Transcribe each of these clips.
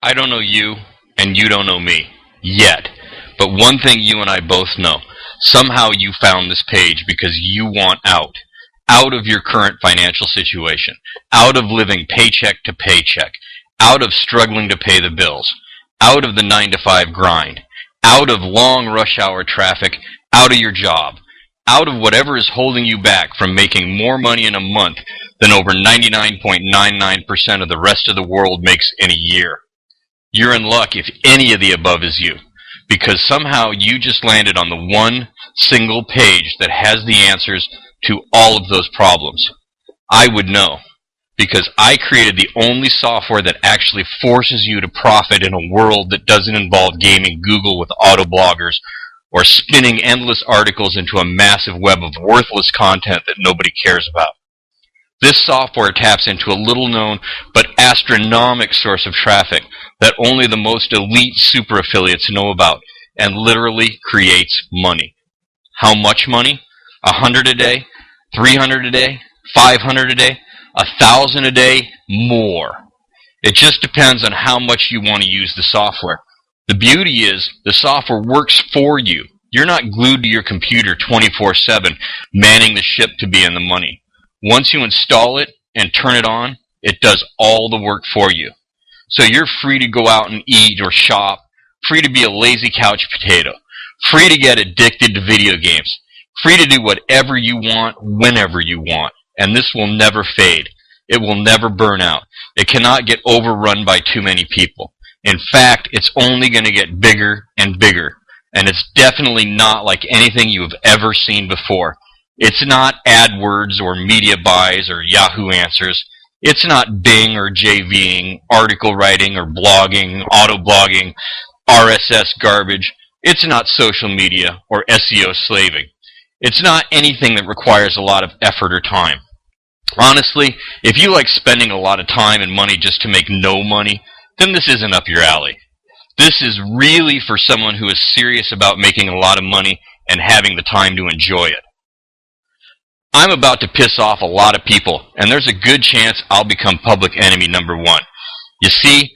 I don't know you, and you don't know me. Yet. But one thing you and I both know. Somehow you found this page because you want out. Out of your current financial situation. Out of living paycheck to paycheck. Out of struggling to pay the bills. Out of the 9-to-5 grind. Out of long rush hour traffic. Out of your job. Out of whatever is holding you back from making more money in a month than over 99.99% of the rest of the world makes in a year. You're in luck if any of the above is you, because somehow you just landed on the one single page that has the answers to all of those problems. I would know, because I created the only software that actually forces you to profit in a world that doesn't involve gaming Google with auto-bloggers or spinning endless articles into a massive web of worthless content that nobody cares about. This software taps into a little-known but astronomical source of traffic that only the most elite super affiliates know about, and literally creates money. How much money? 100 a day? 300 a day? 500 a day? 1,000 a day? More. It just depends on how much you want to use the software. The beauty is the software works for you. You're not glued to your computer 24/7, manning the ship to be in the money. Once you install it and turn it on, it does all the work for you. So you're free to go out and eat or shop, free to be a lazy couch potato, free to get addicted to video games, free to do whatever you want, whenever you want. And this will never fade. It will never burn out. It cannot get overrun by too many people. In fact, it's only going to get bigger and bigger. And it's definitely not like anything you have ever seen before. It's not AdWords or media buys or Yahoo Answers. It's not Bing or JVing, article writing or blogging, auto-blogging, RSS garbage. It's not social media or SEO slaving. It's not anything that requires a lot of effort or time. Honestly, if you like spending a lot of time and money just to make no money, then this isn't up your alley. This is really for someone who is serious about making a lot of money and having the time to enjoy it. I'm about to piss off a lot of people, and there's a good chance I'll become public enemy number one. You see,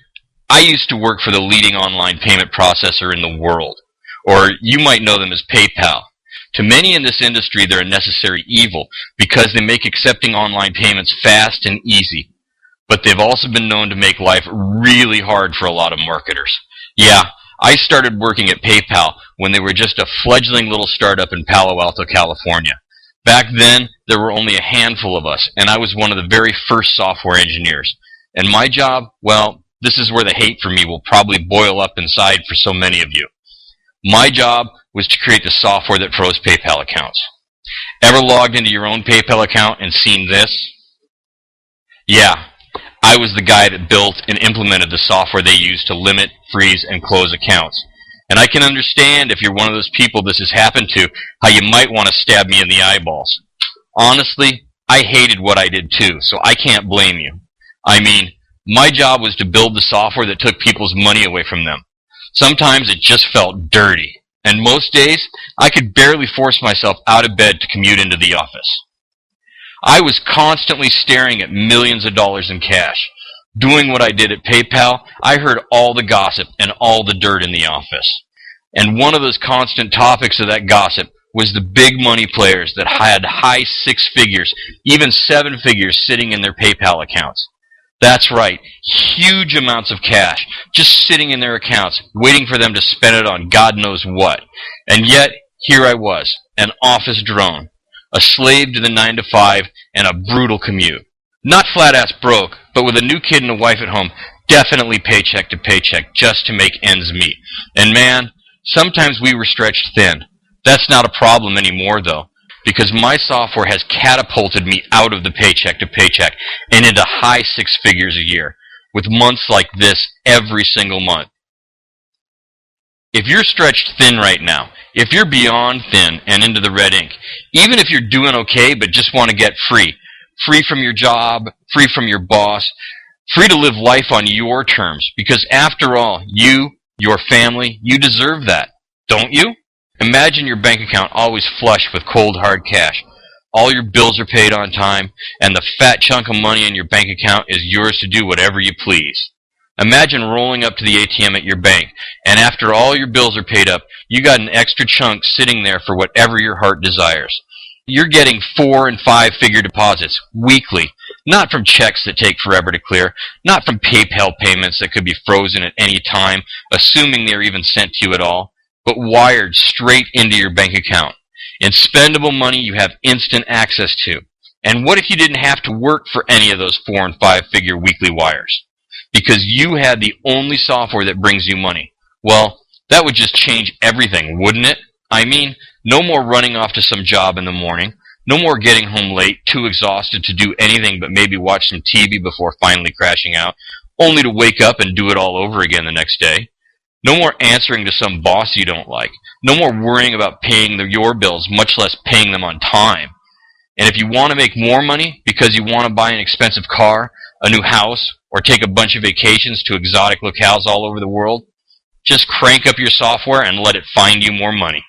I used to work for the leading online payment processor in the world, or you might know them as PayPal. To many in this industry, they're a necessary evil because they make accepting online payments fast and easy. But they've also been known to make life really hard for a lot of marketers. Yeah, I started working at PayPal when they were just a fledgling little startup in Palo Alto, California. Back then, there were only a handful of us, and I was one of the very first software engineers. And my job, well, this is where the hate for me will probably boil up inside for so many of you. My job was to create the software that froze PayPal accounts. Ever logged into your own PayPal account and seen this? Yeah, I was the guy that built and implemented the software they used to limit, freeze, and close accounts. And I can understand if you're one of those people this has happened to, how you might want to stab me in the eyeballs. Honestly, I hated what I did too, so I can't blame you. I mean, my job was to build the software that took people's money away from them. Sometimes it just felt dirty. And most days, I could barely force myself out of bed to commute into the office. I was constantly staring at millions of dollars in cash. Doing what I did at PayPal, I heard all the gossip and all the dirt in the office. And one of those constant topics of that gossip was the big money players that had high six figures, even seven figures sitting in their PayPal accounts. That's right, huge amounts of cash just sitting in their accounts, waiting for them to spend it on God knows what. And yet, here I was, an office drone, a slave to the 9-to-5 and a brutal commute. Not flat-ass broke, but with a new kid and a wife at home, definitely paycheck to paycheck just to make ends meet. And man, sometimes we were stretched thin. That's not a problem anymore, though, because my software has catapulted me out of the paycheck to paycheck and into high six figures a year, with months like this every single month. If you're stretched thin right now, if you're beyond thin and into the red ink, even if you're doing okay but just want to get free from your job, free from your boss, free to live life on your terms, because after all, you, your family, you deserve that, don't you? Imagine your bank account always flush with cold hard cash. All your bills are paid on time, and the fat chunk of money in your bank account is yours to do whatever you please. Imagine rolling up to the ATM at your bank, and after all your bills are paid up, you got an extra chunk sitting there for whatever your heart desires. You're getting 4- and 5-figure deposits weekly, not from checks that take forever to clear, not from PayPal payments that could be frozen at any time, assuming they're even sent to you at all, but wired straight into your bank account. In spendable money you have instant access to. And what if you didn't have to work for any of those 4- and 5-figure weekly wires? Because you had the only software that brings you money. Well, that would just change everything, wouldn't it? I mean, no more running off to some job in the morning. No more getting home late, too exhausted to do anything but maybe watch some TV before finally crashing out, only to wake up and do it all over again the next day. No more answering to some boss you don't like. No more worrying about paying your bills, much less paying them on time. And if you want to make more money because you want to buy an expensive car, a new house, or take a bunch of vacations to exotic locales all over the world, just crank up your software and let it find you more money.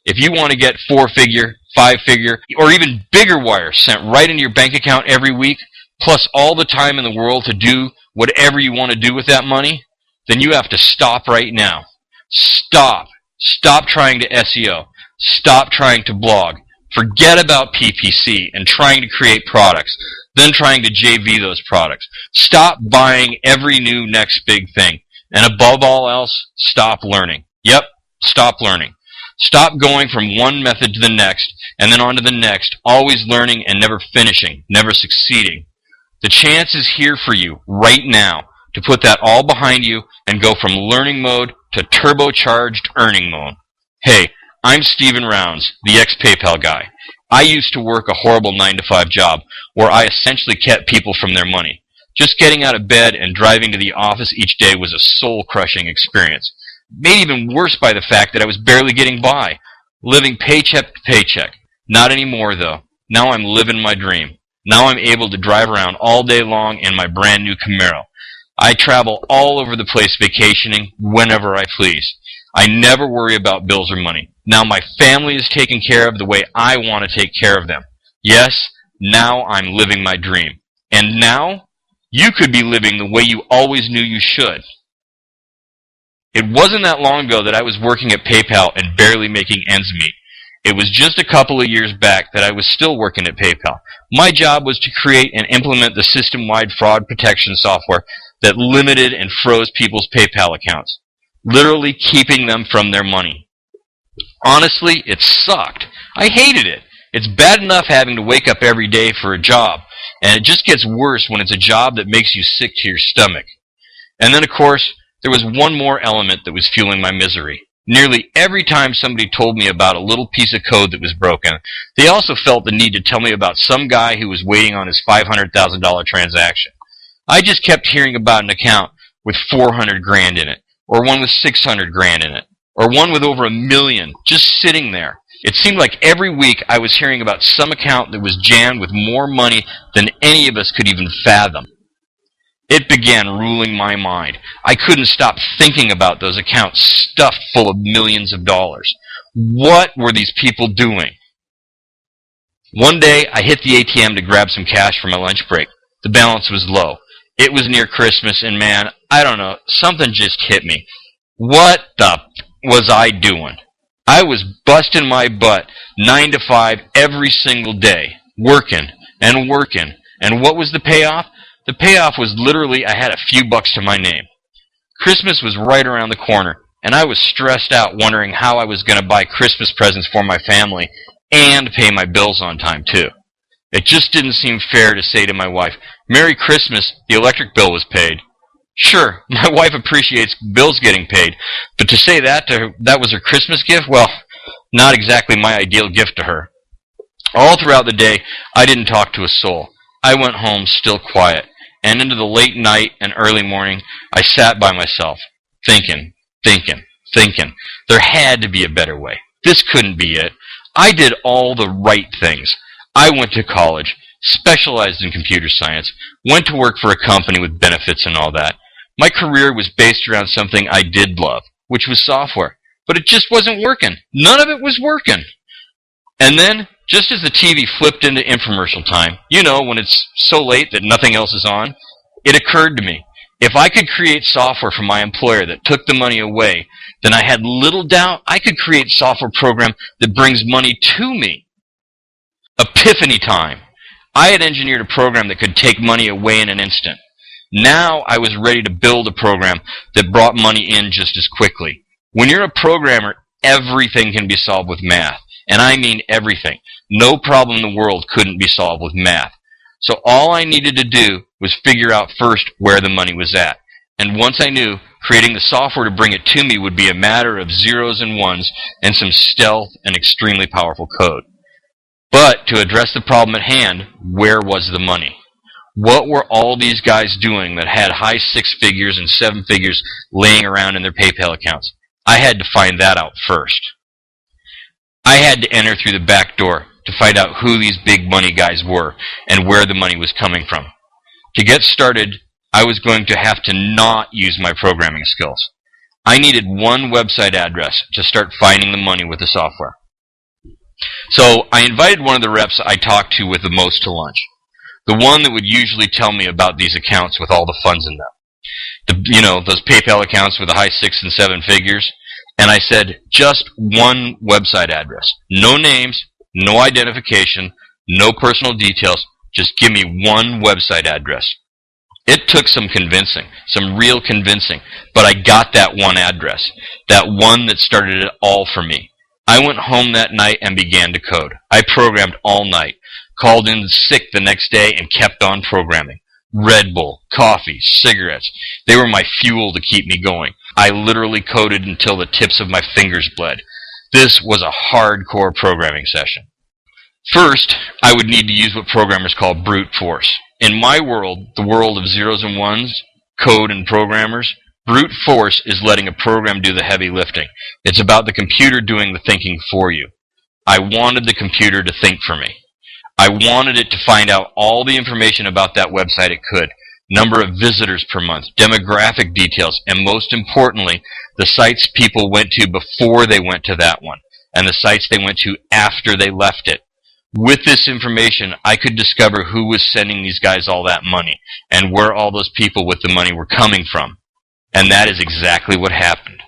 If you want to get 4-figure, 5-figure, or even bigger wires sent right into your bank account every week, plus all the time in the world to do whatever you want to do with that money, then you have to stop right now. Stop. Stop trying to SEO. Stop trying to blog. Forget about PPC and trying to create products, then trying to JV those products. Stop buying every new next big thing. And above all else, stop learning. Yep, stop learning. Stop going from one method to the next, and then on to the next, always learning and never finishing, never succeeding. The chance is here for you right now to put that all behind you and go from learning mode to turbocharged earning mode. Hey, I'm Steven Rounds, the ex-PayPal guy. I used to work a horrible 9-to-5 job where I essentially kept people from their money. Just getting out of bed and driving to the office each day was a soul-crushing experience. Made even worse by the fact that I was barely getting by, living paycheck to paycheck. Not anymore, though. Now I'm living my dream. Now I'm able to drive around all day long in my brand new Camaro. I travel all over the place vacationing whenever I please. I never worry about bills or money. Now my family is taken care of the way I want to take care of them. Yes, now I'm living my dream. And now, you could be living the way you always knew you should. It wasn't that long ago that I was working at PayPal and barely making ends meet. It was just a couple of years back that I was still working at PayPal. My job was to create and implement the system-wide fraud protection software that limited and froze people's PayPal accounts, literally keeping them from their money. Honestly, it sucked. I hated it. It's bad enough having to wake up every day for a job, and it just gets worse when it's a job that makes you sick to your stomach. And then, of course, there was one more element that was fueling my misery. Nearly every time somebody told me about a little piece of code that was broken, they also felt the need to tell me about some guy who was waiting on his $500,000 transaction. I just kept hearing about an account with $400,000 in it, or one with $600,000 in it, or one with over $1 million just sitting there. It seemed like every week I was hearing about some account that was jammed with more money than any of us could even fathom. It began ruling my mind. I couldn't stop thinking about those accounts stuffed full of millions of dollars. What were these people doing? One day, I hit the ATM to grab some cash for my lunch break. The balance was low. It was near Christmas, and man, I don't know, something just hit me. What the was I doing? I was busting my butt 9 to 5 every single day, working and working. And what was the payoff? The payoff was literally I had a few bucks to my name. Christmas was right around the corner, and I was stressed out wondering how I was going to buy Christmas presents for my family and pay my bills on time, too. It just didn't seem fair to say to my wife, "Merry Christmas, the electric bill was paid." Sure, my wife appreciates bills getting paid, but to say that was her Christmas gift, well, not exactly my ideal gift to her. All throughout the day, I didn't talk to a soul. I went home still quiet, and into the late night and early morning, I sat by myself, thinking. There had to be a better way. This couldn't be it. I did all the right things. I went to college, specialized in computer science, went to work for a company with benefits and all that. My career was based around something I did love, which was software. But it just wasn't working. None of it was working. And then, just as the TV flipped into infomercial time, you know, when it's so late that nothing else is on, it occurred to me, If I could create software for my employer that took the money away, then I had little doubt I could create software program that brings money to me. Epiphany time. I had engineered a program that could take money away in an instant. Now I was ready to build a program that brought money in just as quickly. When you're a programmer, everything can be solved with math. And I mean everything. No problem in the world couldn't be solved with math. So all I needed to do was figure out first where the money was at. And once I knew, creating the software to bring it to me would be a matter of zeros and ones and some stealth and extremely powerful code. But to address the problem at hand, where was the money? What were all these guys doing that had high 6 figures and 7 figures laying around in their PayPal accounts? I had to find that out first. I had to enter through the back door to find out who these big money guys were and where the money was coming from. To get started, I was going to have to not use my programming skills. I needed one website address to start finding the money with the software. So I invited one of the reps I talked to with the most to lunch. The one that would usually tell me about these accounts with all the funds in them. Those PayPal accounts with the high 6 and 7 figures. And I said, just one website address. No names, no identification, no personal details. Just give me one website address. It took some convincing, some real convincing, but I got that one address, that one that started it all for me. I went home that night and began to code. I programmed all night, called in sick the next day, and kept on programming. Red Bull, coffee, cigarettes, they were my fuel to keep me going. I literally coded until the tips of my fingers bled. This was a hardcore programming session. First, I would need to use what programmers call brute force. In my world, the world of zeros and ones, code and programmers, brute force is letting a program do the heavy lifting. It's about the computer doing the thinking for you. I wanted the computer to think for me. I wanted it to find out all the information about that website it could. Number of visitors per month, demographic details, and most importantly, the sites people went to before they went to that one, and the sites they went to after they left it. With this information, I could discover who was sending these guys all that money, and where all those people with the money were coming from. And that is exactly what happened.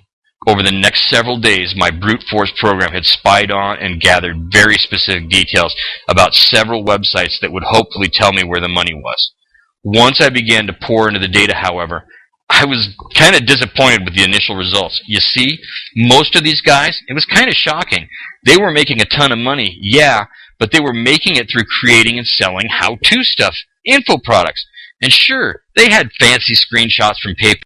Over the next several days, my brute force program had spied on and gathered very specific details about several websites that would hopefully tell me where the money was. Once I began to pour into the data, however, I was kind of disappointed with the initial results. You see, most of these guys, it was kind of shocking. They were making a ton of money, yeah, but they were making it through creating and selling how-to stuff, info products. And sure, they had fancy screenshots from PayPal